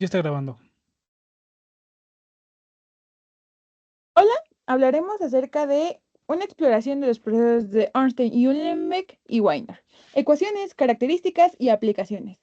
Ya está grabando. Hola, hablaremos acerca de una exploración de los procesos de Ornstein y Uhlenbeck y Wiener, ecuaciones, características y aplicaciones.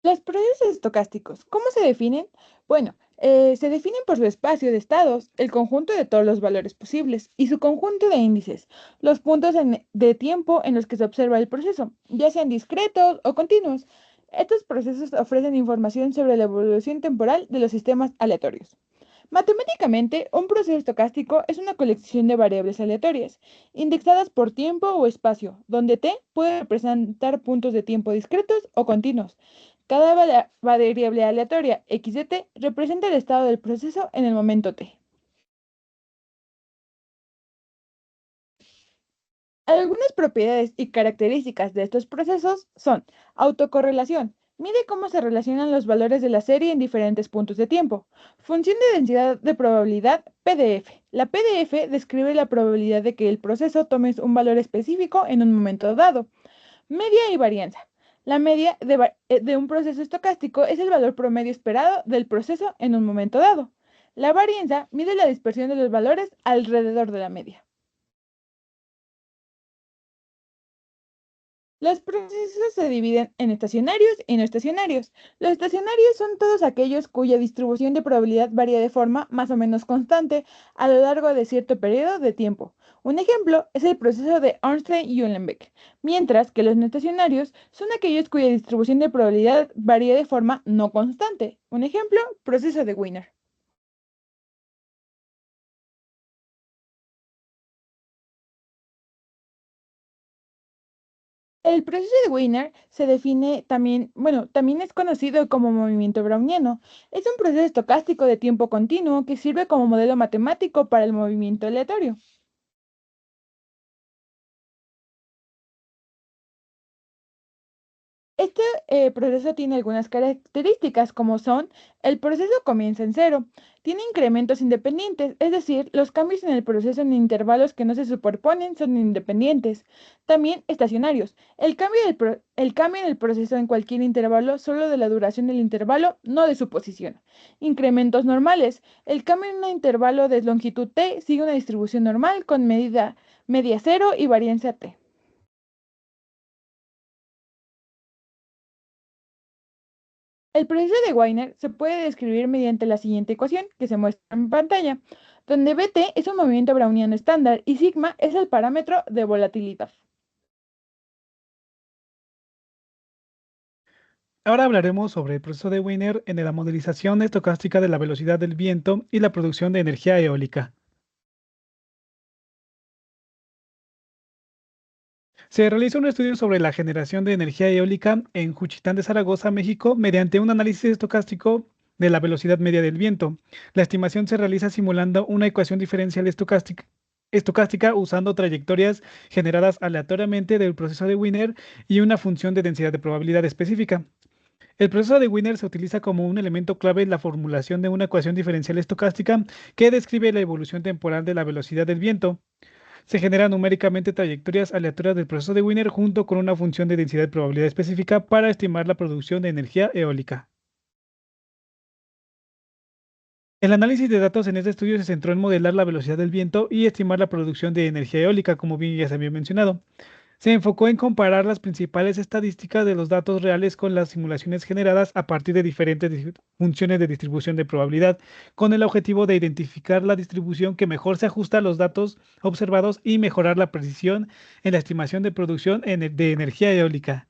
Los procesos estocásticos, ¿cómo se definen? Bueno, se definen por su espacio de estados, el conjunto de todos los valores posibles, y su conjunto de índices, los puntos de tiempo en los que se observa el proceso, ya sean discretos o continuos. Estos procesos ofrecen información sobre la evolución temporal de los sistemas aleatorios. Matemáticamente, un proceso estocástico es una colección de variables aleatorias, indexadas por tiempo o espacio, donde t puede representar puntos de tiempo discretos o continuos. Cada variable aleatoria x de t representa el estado del proceso en el momento t. Algunas propiedades y características de estos procesos son autocorrelación. Mide cómo se relacionan los valores de la serie en diferentes puntos de tiempo. Función de densidad de probabilidad PDF. La PDF describe la probabilidad de que el proceso tome un valor específico en un momento dado. Media y varianza. La media de un proceso estocástico es el valor promedio esperado del proceso en un momento dado. La varianza mide la dispersión de los valores alrededor de la media. Los procesos se dividen en estacionarios y no estacionarios. Los estacionarios son todos aquellos cuya distribución de probabilidad varía de forma más o menos constante a lo largo de cierto periodo de tiempo. Un ejemplo es el proceso de Ornstein y Uhlenbeck, mientras que los no estacionarios son aquellos cuya distribución de probabilidad varía de forma no constante. Un ejemplo, proceso de Wiener. El proceso de Wiener se define también, bueno, también es conocido como movimiento browniano. Es un proceso estocástico de tiempo continuo que sirve como modelo matemático para el movimiento aleatorio. Este proceso tiene algunas características como son, el proceso comienza en cero, tiene incrementos independientes, es decir, los cambios en el proceso en intervalos que no se superponen son independientes. También estacionarios, el cambio en el proceso en cualquier intervalo solo de la duración del intervalo, no de su posición. Incrementos normales, el cambio en un intervalo de longitud t sigue una distribución normal con medida media cero y varianza t. El proceso de Wiener se puede describir mediante la siguiente ecuación que se muestra en pantalla, donde Bt es un movimiento browniano estándar y sigma es el parámetro de volatilidad. Ahora hablaremos sobre el proceso de Wiener en la modelización estocástica de la velocidad del viento y la producción de energía eólica. Se realizó un estudio sobre la generación de energía eólica en Juchitán de Zaragoza, México, mediante un análisis estocástico de la velocidad media del viento. La estimación se realiza simulando una ecuación diferencial estocástica usando trayectorias generadas aleatoriamente del proceso de Wiener y una función de densidad de probabilidad específica. El proceso de Wiener se utiliza como un elemento clave en la formulación de una ecuación diferencial estocástica que describe la evolución temporal de la velocidad del viento. Se generan numéricamente trayectorias aleatorias del proceso de Wiener junto con una función de densidad de probabilidad específica para estimar la producción de energía eólica. El análisis de datos en este estudio se centró en modelar la velocidad del viento y estimar la producción de energía eólica, como bien ya se había mencionado. Se enfocó en comparar las principales estadísticas de los datos reales con las simulaciones generadas a partir de diferentes funciones de distribución de probabilidad, con el objetivo de identificar la distribución que mejor se ajusta a los datos observados y mejorar la precisión en la estimación de producción de energía eólica.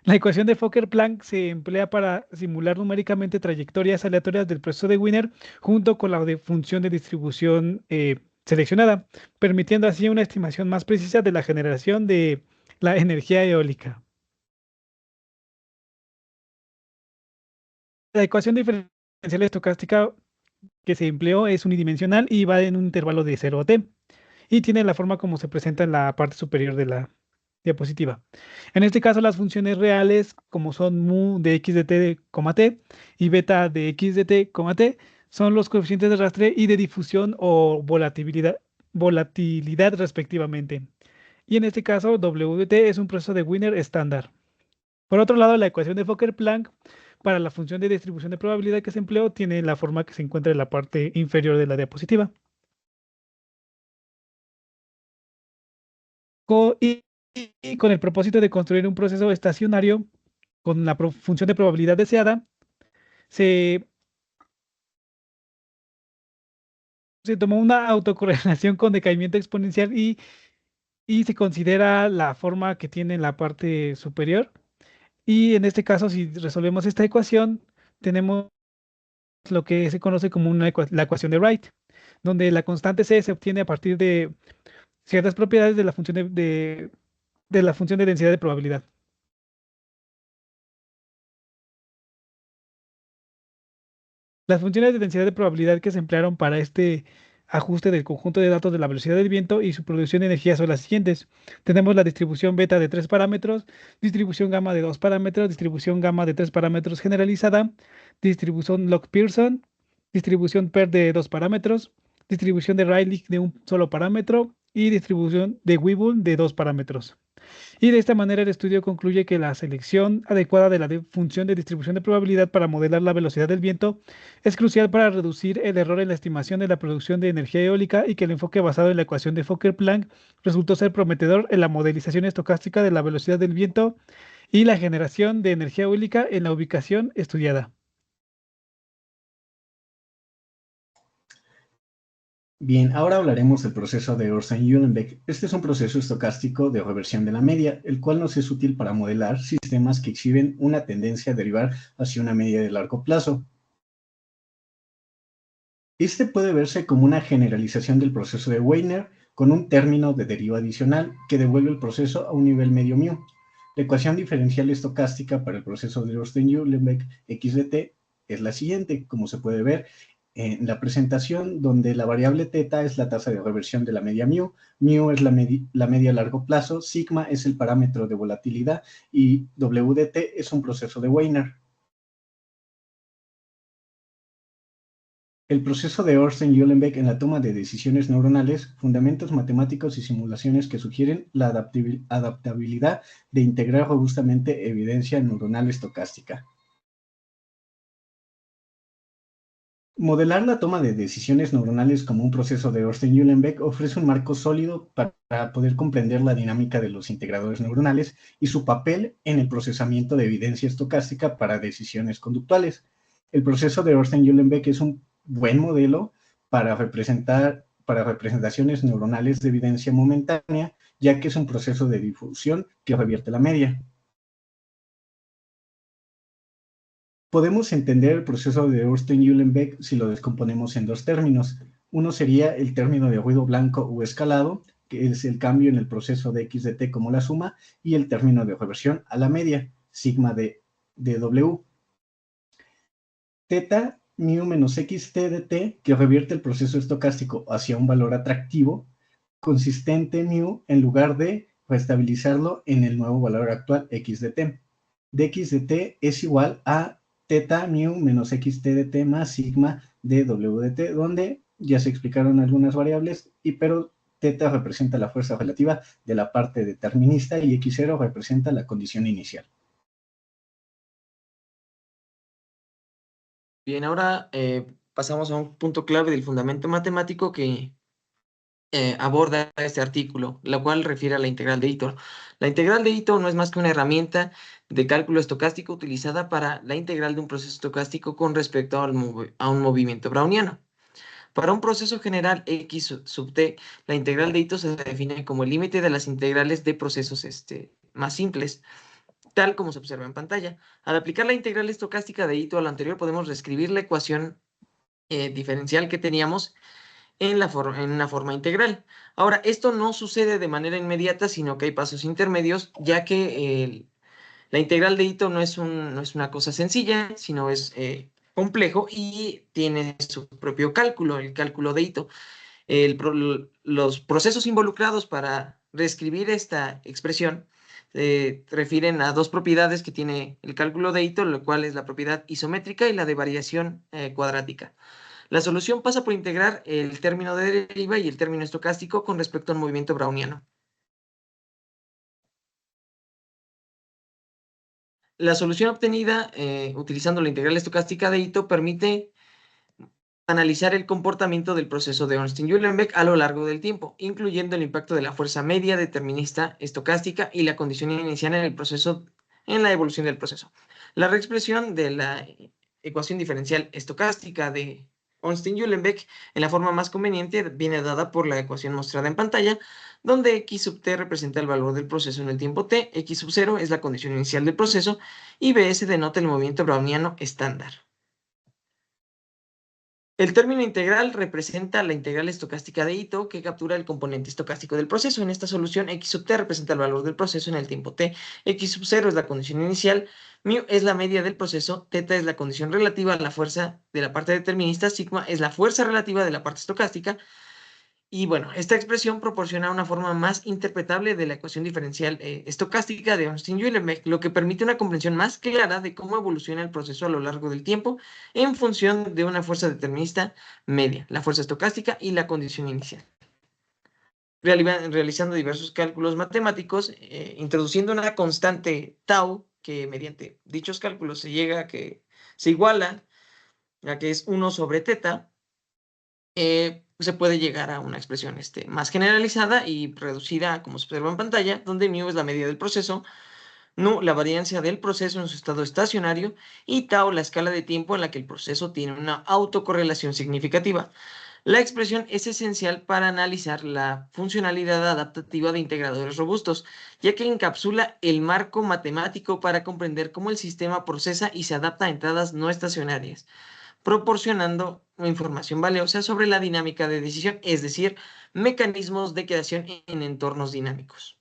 La ecuación de Fokker-Planck se emplea para simular numéricamente trayectorias aleatorias del proceso de Wiener junto con la de función de distribución seleccionada, permitiendo así una estimación más precisa de la generación de la energía eólica. La ecuación diferencial estocástica que se empleó es unidimensional y va en un intervalo de 0 a t y tiene la forma como se presenta en la parte superior de la diapositiva. En este caso, las funciones reales, como son mu de x de t, t y beta de x de t, t, son los coeficientes de rastre y de difusión o volatilidad respectivamente. Y en este caso, WT es un proceso de Wiener estándar. Por otro lado, la ecuación de Fokker-Planck para la función de distribución de probabilidad que se empleó tiene la forma que se encuentra en la parte inferior de la diapositiva. Y con el propósito de construir un proceso estacionario con la función de probabilidad deseada, se, se tomó una autocorrelación con decaimiento exponencial y se considera la forma que tiene en la parte superior. Y en este caso, si resolvemos esta ecuación, tenemos lo que se conoce como la ecuación de Wright, donde la constante C se obtiene a partir de ciertas propiedades de la función de la función de densidad de probabilidad. Las funciones de densidad de probabilidad que se emplearon para este ajuste del conjunto de datos de la velocidad del viento y su producción de energía son las siguientes. Tenemos la distribución beta de 3 parámetros, distribución gamma de 2 parámetros, distribución gamma de 3 parámetros generalizada, distribución log-Pearson, distribución PER de 2 parámetros, distribución de Rayleigh de un solo parámetro y distribución de Weibull de 2 parámetros. Y de esta manera el estudio concluye que la selección adecuada de la función de distribución de probabilidad para modelar la velocidad del viento es crucial para reducir el error en la estimación de la producción de energía eólica y que el enfoque basado en la ecuación de Fokker-Planck resultó ser prometedor en la modelización estocástica de la velocidad del viento y la generación de energía eólica en la ubicación estudiada. Bien, ahora hablaremos del proceso de Orson-Uhlenbeck. Este es un proceso estocástico de reversión de la media, el cual nos es útil para modelar sistemas que exhiben una tendencia a derivar hacia una media de largo plazo. Este puede verse como una generalización del proceso de Wiener con un término de deriva adicional que devuelve el proceso a un nivel medio μ. La ecuación diferencial estocástica para el proceso de Orson-Uhlenbeck x de t es la siguiente, como se puede ver en la presentación, donde la variable θ es la tasa de reversión de la media μ, μ es la media a largo plazo, sigma es el parámetro de volatilidad y w de t es un proceso de Wiener. El proceso de Orson-Uhlenbeck en la toma de decisiones neuronales, fundamentos matemáticos y simulaciones que sugieren la adaptabilidad de integrar robustamente evidencia neuronal estocástica. Modelar la toma de decisiones neuronales como un proceso de Orson-Uhlenbeck ofrece un marco sólido para poder comprender la dinámica de los integradores neuronales y su papel en el procesamiento de evidencia estocástica para decisiones conductuales. El proceso de Orson-Uhlenbeck es un buen modelo para representaciones neuronales de evidencia momentánea, ya que es un proceso de difusión que revierte la media. Podemos entender el proceso de Orson-Uhlenbeck si lo descomponemos en dos términos. Uno sería el término de ruido blanco o escalado, que es el cambio en el proceso de x de t como la suma, y el término de reversión a la media, sigma de w. Teta mu menos xt de t, que revierte el proceso estocástico hacia un valor atractivo, consistente mu en lugar de restabilizarlo en el nuevo valor actual x de t. Dx de t es igual a teta mu menos xt de t más sigma de w de t, donde ya se explicaron algunas variables, pero teta representa la fuerza relativa de la parte determinista y x0 representa la condición inicial. Bien, ahora pasamos a un punto clave del fundamento matemático que aborda este artículo, la cual refiere a la integral de Ito. La integral de Ito no es más que una herramienta de cálculo estocástico utilizada para la integral de un proceso estocástico con respecto a un movimiento browniano. Para un proceso general x sub t, la integral de Ito se define como el límite de las integrales de procesos más simples, tal como se observa en pantalla. Al aplicar la integral estocástica de Ito a lo anterior, podemos reescribir la ecuación diferencial que teníamos en una forma integral. Ahora, esto no sucede de manera inmediata, sino que hay pasos intermedios, ya que la integral de Ito no es una cosa sencilla, sino es complejo y tiene su propio cálculo, el cálculo de Ito. Los procesos involucrados para reescribir esta expresión refieren a dos propiedades que tiene el cálculo de Ito, lo cual es la propiedad isométrica y la de variación cuadrática. La solución pasa por integrar el término de deriva y el término estocástico con respecto al movimiento browniano. La solución obtenida utilizando la integral estocástica de Ito permite analizar el comportamiento del proceso de Ornstein-Uhlenbeck a lo largo del tiempo, incluyendo el impacto de la fuerza media determinista estocástica y la condición inicial en el proceso, en la evolución del proceso. La reexpresión de la ecuación diferencial estocástica de Ornstein-Uhlenbeck en la forma más conveniente viene dada por la ecuación mostrada en pantalla, donde x sub t representa el valor del proceso en el tiempo t, x sub 0 es la condición inicial del proceso y bs denota el movimiento browniano estándar. El término integral representa la integral estocástica de Ito que captura el componente estocástico del proceso. En esta solución, x sub t representa el valor del proceso en el tiempo t, x sub 0 es la condición inicial, mu es la media del proceso, θ es la condición relativa a la fuerza de la parte determinista, sigma es la fuerza relativa de la parte estocástica. Y bueno, esta expresión proporciona una forma más interpretable de la ecuación diferencial estocástica de Ornstein-Uhlenbeck, lo que permite una comprensión más clara de cómo evoluciona el proceso a lo largo del tiempo en función de una fuerza determinista media, la fuerza estocástica y la condición inicial. Realizando diversos cálculos matemáticos, introduciendo una constante tau, que mediante dichos cálculos se llega a que se iguala a que es 1 sobre θ, se puede llegar a una expresión más generalizada y reducida, como se observa en pantalla, donde mu es la medida del proceso, nu la variancia del proceso en su estado estacionario y tau la escala de tiempo en la que el proceso tiene una autocorrelación significativa. La expresión es esencial para analizar la funcionalidad adaptativa de integradores robustos, ya que encapsula el marco matemático para comprender cómo el sistema procesa y se adapta a entradas no estacionarias, proporcionando información valiosa sobre la dinámica de decisión, es decir, mecanismos de quedación en entornos dinámicos.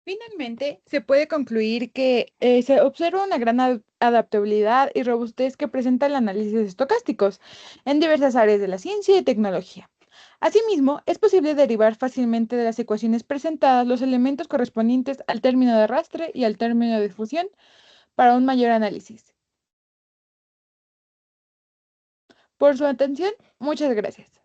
Finalmente, se puede concluir que se observa una gran adaptabilidad y robustez que presenta el análisis estocásticos en diversas áreas de la ciencia y tecnología. Asimismo, es posible derivar fácilmente de las ecuaciones presentadas los elementos correspondientes al término de arrastre y al término de fusión para un mayor análisis. Por su atención, muchas gracias.